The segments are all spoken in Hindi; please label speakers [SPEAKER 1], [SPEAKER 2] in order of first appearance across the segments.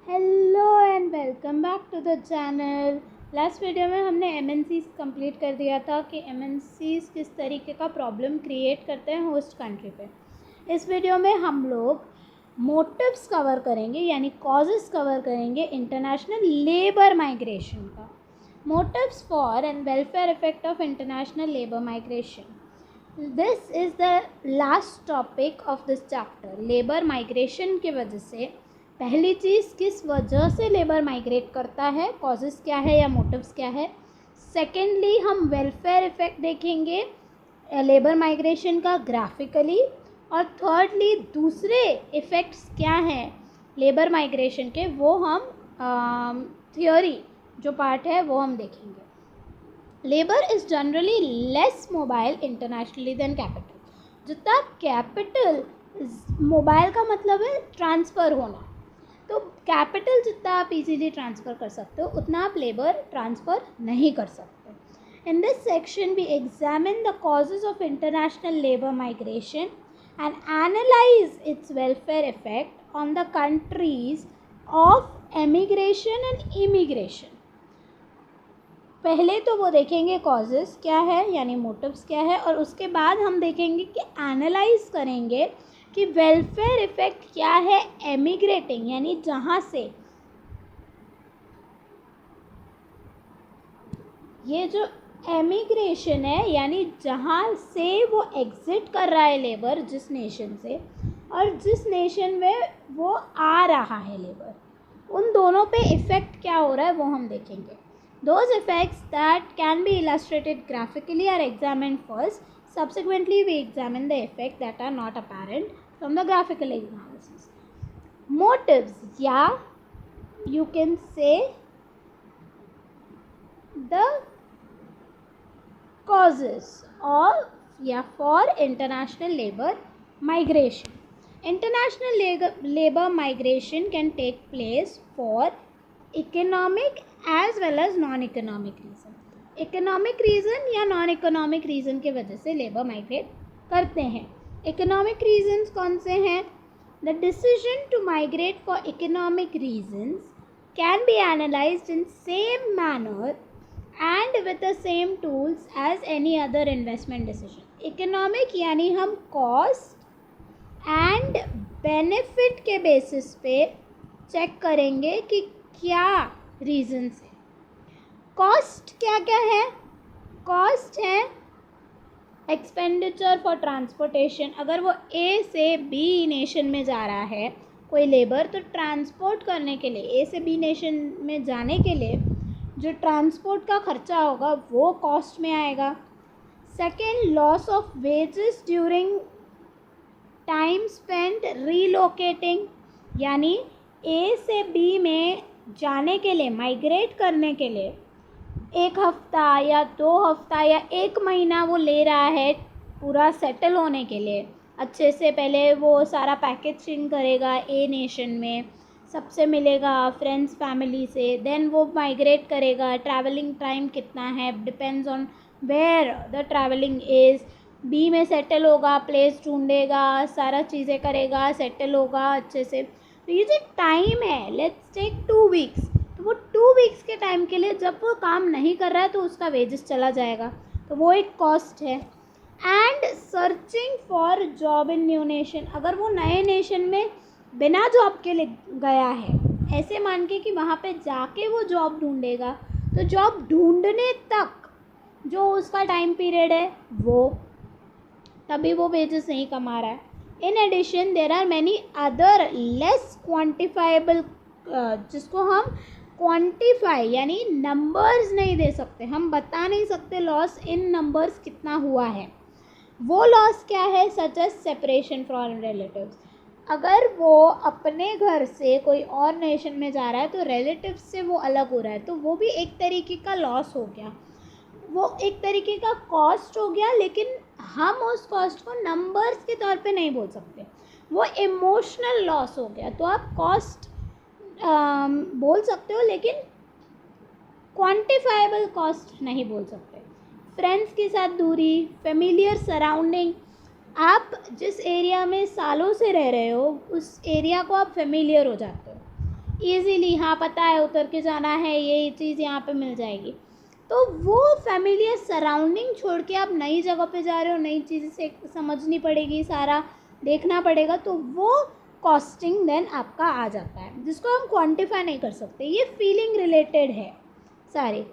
[SPEAKER 1] Hello and welcome back to the channel. Last video में हमने एमएनसीज़ कंप्लीट कर दिया था कि एमएनसीज़ किस तरीके का प्रॉब्लम क्रिएट करते हैं होस्ट कंट्री पे। इस वीडियो में हम लोग मोटिव्स कवर करेंगे, यानी कॉजेस कवर करेंगे इंटरनेशनल लेबर माइग्रेशन का। Motives for and welfare effect of international labour migration. This is the last topic of this chapter. Labour migration की वजह से पहली चीज़, किस वजह से लेबर माइग्रेट करता है, कॉजेज़ क्या है या मोटिव्स क्या है। सेकेंडली, हम वेलफेयर इफ़ेक्ट देखेंगे लेबर माइग्रेशन का ग्राफिकली। और थर्डली, दूसरे इफ़ेक्ट्स क्या हैं लेबर माइग्रेशन के, वो हम थियोरी जो पार्ट है वो हम देखेंगे। Labour is generally less mobile internationally than capital. जितना कैपिटल, मोबाइल का मतलब है ट्रांसफ़र होना, तो कैपिटल जितना आप इजीली ट्रांसफ़र कर सकते हो उतना आप लेबर ट्रांसफ़र नहीं कर सकते। In this section we examine the causes of international labour migration and analyse its welfare effect on the countries of emigration and immigration. पहले तो वो देखेंगे कॉजेज़ क्या है यानी मोटिव्स क्या है, और उसके बाद हम देखेंगे कि एनालाइज करेंगे कि वेलफेयर इफ़ेक्ट क्या है एमिग्रेटिंग, यानी जहाँ से ये जो एमिग्रेशन है यानी जहाँ से वो एग्ज़िट कर रहा है लेबर जिस नेशन से, और जिस नेशन में वो आ रहा है लेबर, उन दोनों पे इफ़ेक्ट क्या हो रहा है वो हम देखेंगे। Those effects that can be illustrated graphically are examined first. Subsequently, we examine the effects that are not apparent from the graphical analysis. Motives, yeah, you can say the causes of for international labor migration. International labor migration can take place for economic as well as non economic reason. Economic reason या नॉन इकोनॉमिक रीज़न की वजह से लेबर माइग्रेट करते हैं। इकोनॉमिक रीजन्स कौन से हैं? The decision to migrate for economic reasons can be analysed in same manner and with the same tools as any other investment decision. Economic यानी हम कॉस्ट एंड बेनिफिट के बेसिस पे चेक करेंगे कि क्या रीजन्स है। कॉस्ट क्या क्या है? कॉस्ट है एक्सपेंडिचर फॉर ट्रांसपोर्टेशन। अगर वो ए से बी नेशन में जा रहा है कोई लेबर, तो ट्रांसपोर्ट करने के लिए, ए से बी नेशन में जाने के लिए जो ट्रांसपोर्ट का खर्चा होगा वो कॉस्ट में आएगा। Second, loss of wages during time spent relocating, यानी ए से बी में जाने के लिए, माइग्रेट करने के लिए 1 हफ्ता या 2 हफ्ता या 1 महीना वो ले रहा है पूरा सेटल होने के लिए। अच्छे से पहले वो सारा पैकेजिंग करेगा ए नेशन में, सबसे मिलेगा फ्रेंड्स फैमिली से, देन वो माइग्रेट करेगा। ट्रैवलिंग टाइम कितना है depends on where the travelling is. B में सेटल होगा, प्लेस ढूंढेगा, सारा चीज़ें करेगा, सेटल होगा अच्छे से। तो ये जो टाइम है, लेट्स टेक 2 वीक्स, तो वो 2 वीक्स के टाइम के लिए जब वो काम नहीं कर रहा है तो उसका वेजेस चला जाएगा, तो वो एक कॉस्ट है। And searching for job in new nation, अगर वो नए नेशन में बिना जॉब के लिए गया है, ऐसे मान के कि वहाँ पे जाके वो जॉब ढूंढेगा, तो जॉब ढूंढने तक जो उसका टाइम पीरियड है वो, तभी वो वेजेस नहीं कमा रहा है। In addition, there are many other less quantifiable, जिसको हम क्वान्टिफाई यानी नंबर्स नहीं दे सकते, हम बता नहीं सकते लॉस इन नंबर्स कितना हुआ है। वो लॉस क्या है? Such as separation from relatives. अगर वो अपने घर से कोई और नेशन में जा रहा है तो रिलेटिव्स से वो अलग हो रहा है, तो वो भी एक तरीके का लॉस हो गया, वो एक तरीके का कॉस्ट हो गया। लेकिन हम उस कॉस्ट को नंबर्स के तौर पे नहीं बोल सकते, वो इमोशनल लॉस हो गया। तो आप कॉस्ट बोल सकते हो लेकिन क्वांटिफाइबल कॉस्ट नहीं बोल सकते। फ्रेंड्स के साथ दूरी, फेमिलियर सराउंडिंग, आप जिस एरिया में सालों से रह रहे हो उस एरिया को आप फेमिलियर हो जाते हो। ईज़िली, हाँ पता है उतर के जाना है, ये चीज़ यहाँ पे मिल जाएगी। तो वो फैमिलियर सराउंडिंग छोड़ के आप नई जगह पे जा रहे हो, नई चीज़ से समझनी पड़ेगी, सारा देखना पड़ेगा, तो वो कॉस्टिंग देन आपका आ जाता है, जिसको हम क्वांटिफाई नहीं कर सकते। ये फीलिंग रिलेटेड है सारे।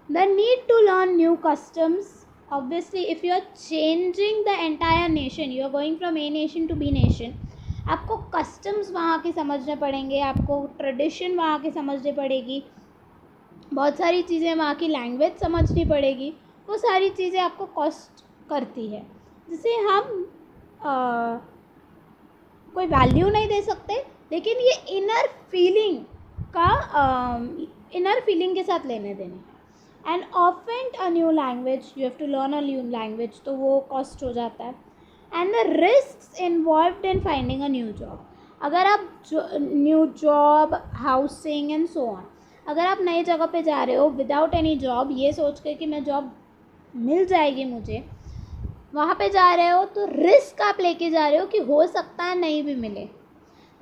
[SPEAKER 1] The need to learn new customs, obviously if you are changing the entire nation, you are going from a nation to B nation, आपको कस्टम्स वहाँ के समझने पड़ेंगे, आपको ट्रेडिशन वहाँ की समझनी पड़ेगी, बहुत सारी चीज़ें वहाँ की लैंग्वेज समझनी पड़ेगी, वो सारी चीज़ें आपको कॉस्ट करती है, जिसे हम कोई वैल्यू नहीं दे सकते, लेकिन ये इनर फीलिंग के साथ लेने देने हैं। एंड ऑफेंट a new language, you have to learn a new language, तो वो कॉस्ट हो जाता है। And the risk involved in finding a new job, अगर आप new job, housing and so on, अगर आप नई जगह पे जा रहे हो विदाउट एनी जॉब, ये सोच के कि मैं जॉब मिल जाएगी मुझे, वहाँ पे जा रहे हो, तो रिस्क आप लेके जा रहे हो कि हो सकता है नहीं भी मिले।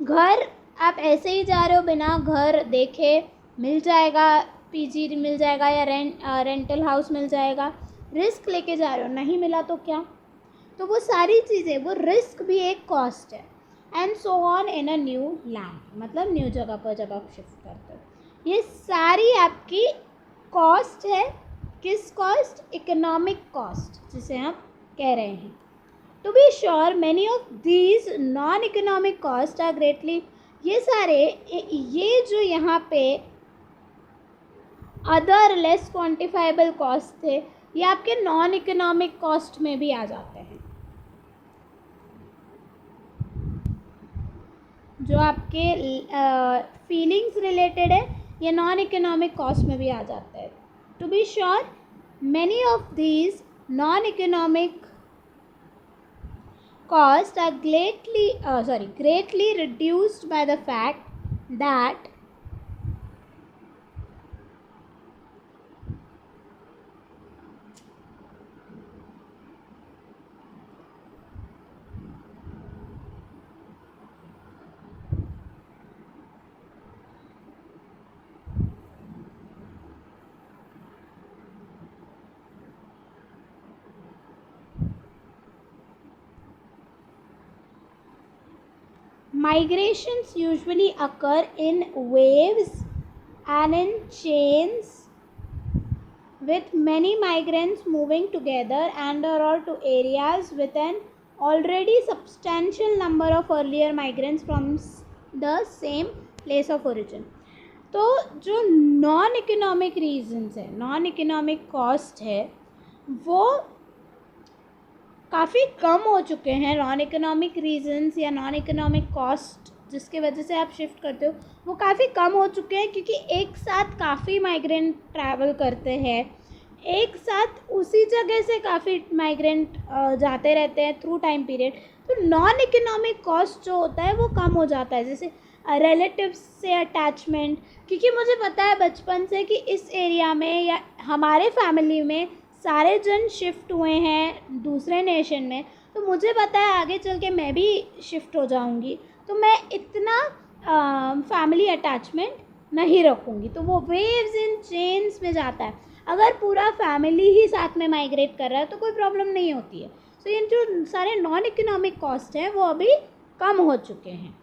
[SPEAKER 1] घर आप ऐसे ही जा रहे हो बिना घर देखे, मिल जाएगा, पीजी मिल जाएगा या रेंटल हाउस मिल जाएगा, रिस्क लेके जा रहे हो, नहीं मिला तो क्या। तो वो सारी चीज़ें, वो रिस्क भी एक कॉस्ट है। And so on in a new land, मतलब न्यू जगह पर जब आप शिफ्ट करते हो, ये सारी आपकी कॉस्ट है। किस कॉस्ट? इकोनॉमिक कॉस्ट, जिसे हम कह रहे हैं। To be sure many of these non economic cost are greatly, ये सारे ये जो यहाँ पे अदर लेस क्वान्टिफाइबल कॉस्ट थे, ये आपके नॉन इकोनॉमिक कॉस्ट में भी आ जाते हैं, जो आपके फीलिंग्स रिलेटेड है, ये नॉन इकोनॉमिक कॉस्ट में भी आ जाता है। To be sure many of these non economic costs are greatly reduced by the fact that migrations usually occur in waves and in chains, with many migrants moving together and or to areas with an already substantial number of earlier migrants from the same place of origin. तो जो नॉन इकोनॉमिक रीजंस है, नॉन इकोनॉमिक कॉस्ट है, वो काफ़ी कम हो चुके हैं। नॉन इकोनॉमिक रीजंस या नॉन इकोनॉमिक कॉस्ट जिसके वजह से आप शिफ्ट करते हो, वो काफ़ी कम हो चुके हैं, क्योंकि एक साथ काफ़ी माइग्रेंट ट्रैवल करते हैं, एक साथ उसी जगह से काफ़ी माइग्रेंट जाते रहते हैं थ्रू टाइम पीरियड। तो नॉन इकोनॉमिक कॉस्ट जो होता है वो कम हो जाता है। जैसे रिलेटिव्स से अटैचमेंट, क्योंकि मुझे पता है बचपन से कि इस एरिया में या हमारे फैमिली में सारे जन शिफ्ट हुए हैं दूसरे नेशन में, तो मुझे पता है आगे चल के मैं भी शिफ्ट हो जाऊंगी, तो मैं इतना फैमिली अटैचमेंट नहीं रखूँगी। तो वो वेव्स इन चेन्स में जाता है। अगर पूरा फैमिली ही साथ में माइग्रेट कर रहा है तो कोई प्रॉब्लम नहीं होती है। सो ये जो सारे नॉन इकोनॉमिक कॉस्ट हैं वो अभी कम हो चुके हैं।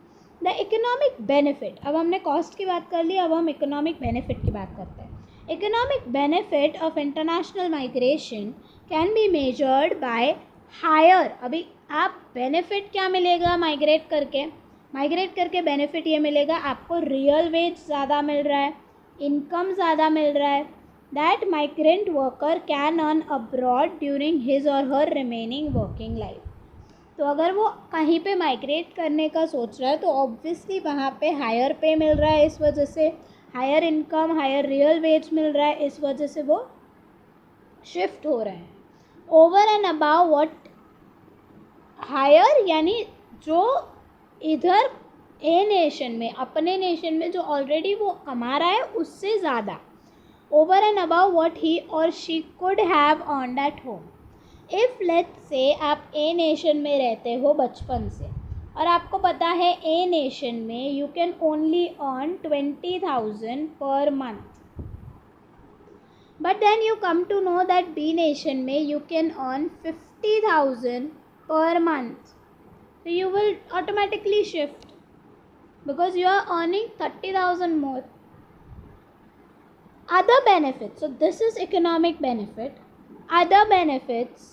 [SPEAKER 1] द इकोनॉमिक बेनिफिट, अब हमने कॉस्ट की बात कर ली, अब हम इकोनॉमिक बेनिफिट की बात करते हैं। Economic benefit of international migration can be measured by higher, अभी आप बेनिफिट क्या मिलेगा माइग्रेट करके बेनिफिट ये मिलेगा आपको, रियल वेज ज़्यादा मिल रहा है, इनकम ज़्यादा मिल रहा है। That migrant worker can earn abroad during his और हर रिमेनिंग वर्किंग लाइफ। तो अगर वो कहीं पे माइग्रेट करने का सोच रहा है तो ऑब्वियसली वहाँ पे हायर पे मिल रहा है, इस वजह से higher income, higher real wage मिल रहा है, इस वजह से वो शिफ्ट हो रहे हैं। Over and above what higher, यानी जो इधर ए नेशन में, अपने नेशन में जो ऑलरेडी वो कमा रहा है उससे ज़्यादा, over and above what he और she could have earned at home. If let's say आप ए नेशन में रहते हो बचपन से और आपको पता है ए नेशन में you can only earn 20,000 per month, but then you come to know that B nation में you can earn 50,000 per month. So you will automatically shift because you are earning 30,000 more. Other benefits. So this is economic benefit. Other benefits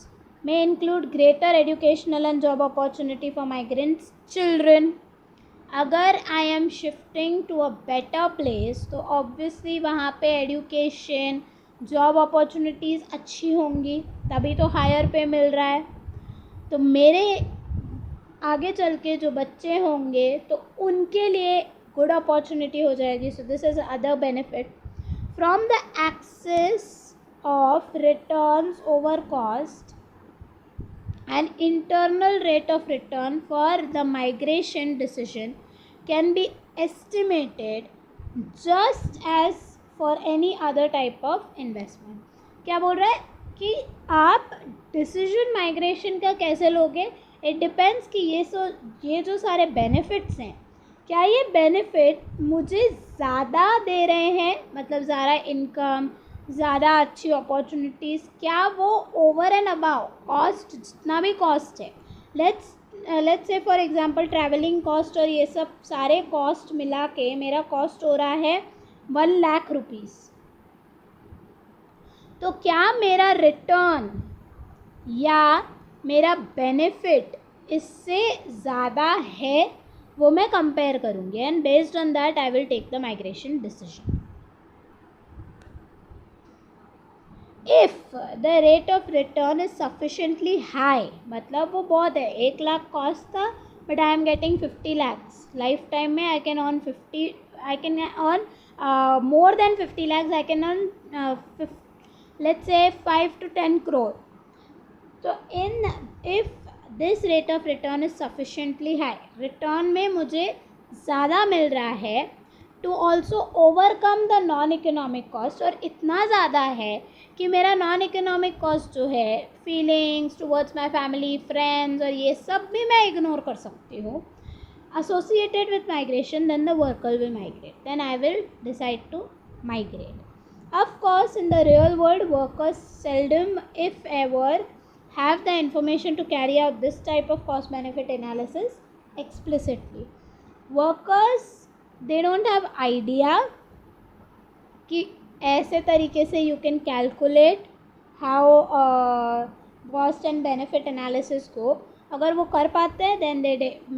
[SPEAKER 1] may include greater educational and job opportunity for migrants children. अगर I am shifting to a better place तो obviously वहाँ पे education, job opportunities अच्छी होंगी, तभी तो higher pay मिल रहा है. तो मेरे आगे चल के जो बच्चे होंगे तो उनके लिए गुड अपॉर्चुनिटी हो जाएगी. So this is other benefit from the excess of returns over cost and internal rate of return for the migration decision can be estimated just as for any other type of investment. क्या बोल रहा है कि आप डिसीजन माइग्रेशन का कैसे लोगे, इट डिपेंड्स कि ये जो सारे बेनिफिट्स हैं, क्या ये बेनिफिट मुझे ज़्यादा दे रहे हैं, मतलब ज़्यादा इनकम, ज़्यादा अच्छी अपॉर्चुनिटीज़, क्या वो ओवर एंड अबाउ कॉस्ट, जितना भी कॉस्ट है, let's say for example travelling cost और ये सब सारे कॉस्ट मिला के मेरा कॉस्ट हो रहा है 1,00,000 रुपीज़. तो क्या मेरा रिटर्न या मेरा बेनिफिट इससे ज़्यादा है, वो मैं कंपेयर करूँगी and based on that I will take the migration decision. If the rate of return is sufficiently high, मतलब वो बहुत है, 1,00,000 कॉस्ट था but I am getting 50 lakhs. Life time में I can earn more than 50 lakhs. I can earn let's say 5 to 10 crore. So if this rate of return is sufficiently high, return में मुझे ज़्यादा मिल रहा है to also overcome the non-economic cost, और इतना ज़्यादा है कि मेरा non-economic cost जो है feelings towards my family, friends और ये सब भी मैं ignore कर सकती हूँ associated with migration, then the worker will migrate. Then I will decide to migrate. Of course, in the real world, workers seldom, if ever, have the information to carry out this type of cost-benefit analysis explicitly. Workers, they don't have idea कि ऐसे तरीके से you can calculate how cost and benefit analysis को. अगर वो कर पाते हैं then they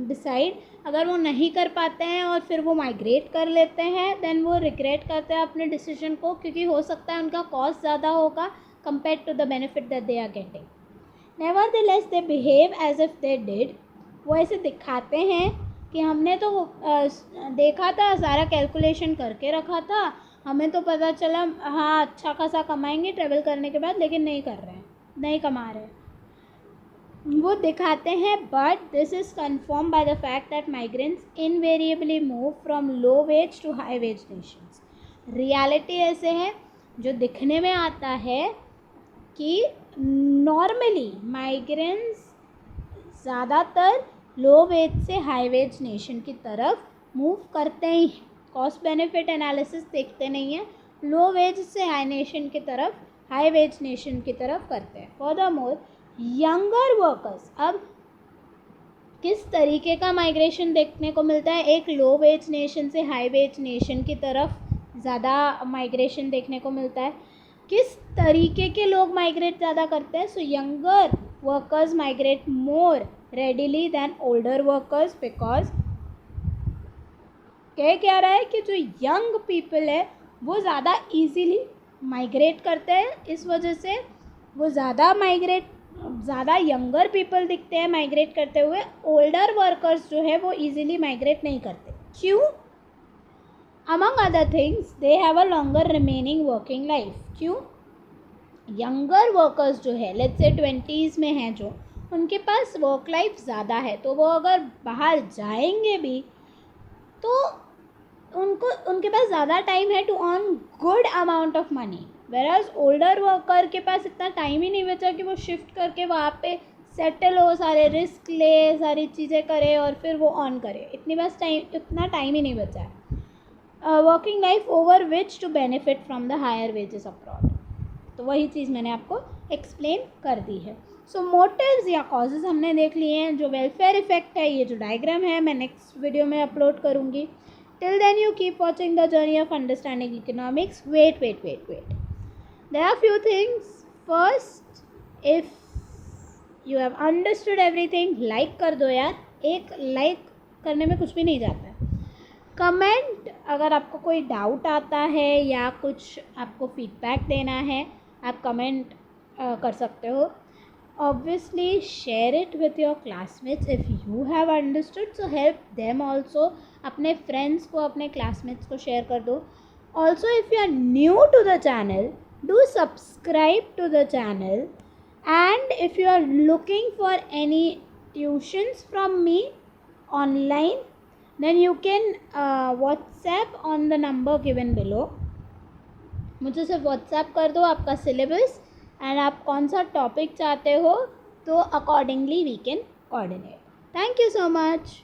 [SPEAKER 1] decide. अगर वो नहीं कर पाते हैं और फिर वो माइग्रेट कर लेते हैं then वो रिग्रेट करते हैं अपने डिसीजन को, क्योंकि हो सकता है उनका कॉस्ट ज़्यादा होगा compared to the benefit that they are getting. Nevertheless, they behave as if they did. वो ऐसे दिखाते हैं कि हमने तो देखा था, सारा कैलकुलेशन करके रखा था, हमें तो पता चला हाँ अच्छा खासा कमाएंगे ट्रैवल करने के बाद, लेकिन नहीं कर रहे हैं, नहीं कमा रहे हैं. वो दिखाते हैं, but this is confirm by the fact that migrants invariably move from low wage to high wage nations. Reality ऐसे है जो दिखने में आता है कि नॉर्मली माइग्रेंट्स ज़्यादातर लो वेज से हाई वेज नेशन की तरफ मूव करते ही हैं. कॉस्ट बेनिफिट एनालिसिस देखते नहीं हैं, लो वेज से हाई नेशन की तरफ, हाई वेज नेशन की तरफ करते हैं. फर्दरमोर यंगर वर्कर्स, अब किस तरीके का माइग्रेशन देखने को मिलता है, एक लो वेज नेशन से हाई वेज नेशन की तरफ ज़्यादा माइग्रेशन देखने को मिलता है. किस तरीके के लोग माइग्रेट ज़्यादा करते हैं, so younger workers migrate more readily than older workers, because क्या रहा है कि जो यंग पीपल है वो ज़्यादा इजीली माइग्रेट करते हैं, इस वजह से वो ज़्यादा यंगर पीपल दिखते हैं माइग्रेट करते हुए. ओल्डर वर्कर्स जो है वो इजीली माइग्रेट नहीं करते. क्यों? Among other things they have a longer remaining working life. क्यों? यंगर वर्कर्स जो है लेट्स से 20s में हैं, जो उनके पास वर्क लाइफ ज़्यादा है, तो वो अगर बाहर जाएंगे भी तो उनके पास ज़्यादा टाइम है to earn good amount of money. Whereas older worker के पास इतना टाइम ही नहीं बचा कि वो शिफ्ट करके वहाँ पे सेटल हो, सारे रिस्क ले, सारी चीज़ें करे और फिर वो ऑन करे, इतना टाइम ही नहीं बचा है। Working life over which to benefit from the higher wages abroad, तो वही चीज़ मैंने आपको एक्सप्लेन कर दी है। सो मोटिव्स या कॉजेज़ हमने देख लिए हैं। जो वेलफेयर इफेक्ट है, ये जो डायग्राम है मैं नेक्स्ट वीडियो में अपलोड करूँगी। Till then you keep watching the journey of understanding economics. Wait, there are few things. First, if you have understood everything, like कर दो यार, एक लाइक करने में कुछ भी नहीं जाता है। कमेंट, अगर आपको कोई डाउट आता है या कुछ आपको फीडबैक देना है, आप कमेंट कर सकते हो। Obviously share it with your classmates if you have understood, so help them also. अपने फ्रेंड्स को, अपने क्लासमेट्स को शेयर कर दो। Also if you are new to the channel, do subscribe to the channel, and if you are looking for any tuitions from me online, then you can WhatsApp on the number given below. मुझे सिर्फ WhatsApp कर दो आपका सिलेबस एंड आप कौन सा टॉपिक चाहते हो, तो accordingly we can coordinate. Thank you so much.